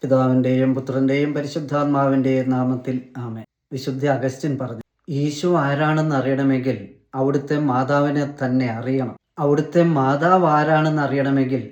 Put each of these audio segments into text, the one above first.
പിതാവിൻ്റെയും പുത്രൻ്റെയും പരിശുദ്ധാത്മാവിൻ്റെയും നാമത്തിൽ ആമേൻ. വിശുദ്ധ അഗസ്റ്റിൻ പറഞ്ഞു, ഈശോ ആരാണെന്ന് അറിയണമെങ്കിൽ അവിടുത്തെ മാതാവിനെ തന്നെ അറിയണം. അവിടുത്തെ മാതാവ് ആരാണെന്ന് അറിയണമെങ്കിൽ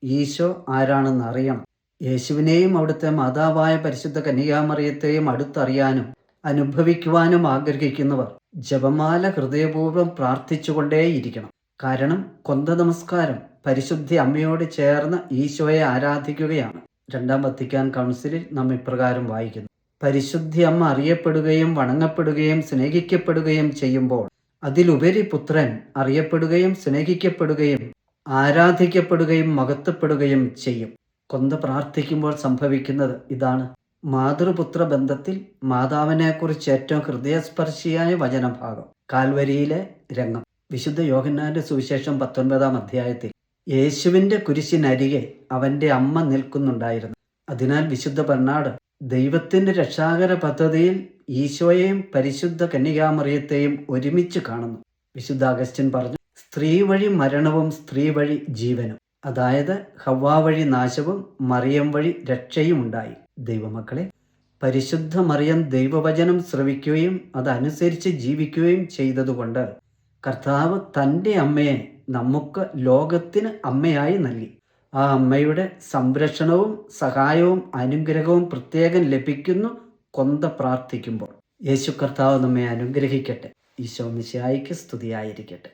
ഈശോ ആരാണെന്ന് അറിയണം. യേശുവിനെയും അവിടുത്തെ മാതാവായ പരിശുദ്ധ കന്യകാമറിയത്തെയും അടുത്തറിയാനും അനുഭവിക്കുവാനും ആഗ്രഹിക്കുന്നവർ ജപമാല ഹൃദയപൂർവ്വം പ്രാർത്ഥിച്ചുകൊണ്ടേയിരിക്കണം. കാരണം കൊന്ത നമസ്കാരം പരിശുദ്ധ അമ്മയോട് ചേർന്ന് ഈശോയെ ആരാധിക്കുകയാണ്. രണ്ടാം വത്തിക്കാൻ കൗൺസിലിൽ നാം ഇപ്രകാരം വായിക്കുന്നു: പരിശുദ്ധി അമ്മ അറിയപ്പെടുകയും വണങ്ങപ്പെടുകയും സ്നേഹിക്കപ്പെടുകയും ചെയ്യുമ്പോൾ അതിലുപരി പുത്രൻ അറിയപ്പെടുകയും സ്നേഹിക്കപ്പെടുകയും ആരാധിക്കപ്പെടുകയും മഹത്വപ്പെടുകയും ചെയ്യും. കൊന്ത പ്രാർത്ഥിക്കുമ്പോൾ സംഭവിക്കുന്നത് ഇതാണ്. മാതൃപുത്ര ബന്ധത്തിൽ മാതാവിനെക്കുറിച്ച് ഏറ്റവും ഹൃദയസ്പർശിയായ വചനഭാഗം കാൽവരിയിലെ രംഗം. വിശുദ്ധ യോഹന്നാന്റെ സുവിശേഷം 19-ാം അധ്യായത്തിൽ യേശുവിൻ്റെ കുരിശിനരികെ അവൻ്റെ അമ്മ നിൽക്കുന്നുണ്ടായിരുന്നു. അതിനാൽ വിശുദ്ധ ബർണാഡ് ദൈവത്തിൻ്റെ രക്ഷാകര പദ്ധതിയിൽ ഈശോയെയും പരിശുദ്ധ കന്യകാമറിയത്തെയും ഒരുമിച്ച് കാണുന്നു. വിശുദ്ധ അഗസ്റ്റിൻ പറഞ്ഞു, സ്ത്രീ വഴി മരണവും സ്ത്രീ വഴി ജീവനും, അതായത് ഹവ്വാ വഴി നാശവും മറിയം വഴി രക്ഷയും ഉണ്ടായി. ദൈവമക്കളെ, പരിശുദ്ധ മറിയം ദൈവവചനം ശ്രവിക്കുകയും അതനുസരിച്ച് ജീവിക്കുകയും ചെയ്തതുകൊണ്ട് കർത്താവ് തൻ്റെ അമ്മയെ നമുക്ക് ലോകത്തിന് അമ്മയായി നൽകി. ആ അമ്മയുടെ സംരക്ഷണവും സഹായവും അനുഗ്രഹവും പ്രത്യേകം ലഭിക്കുന്നു കൊന്ത പ്രാർത്ഥിക്കുമ്പോൾ. യേശു കർത്താവ് നമ്മെ അനുഗ്രഹിക്കട്ടെ. ഈശോ മിശിഹായ്ക്ക് സ്തുതിയായിരിക്കട്ടെ.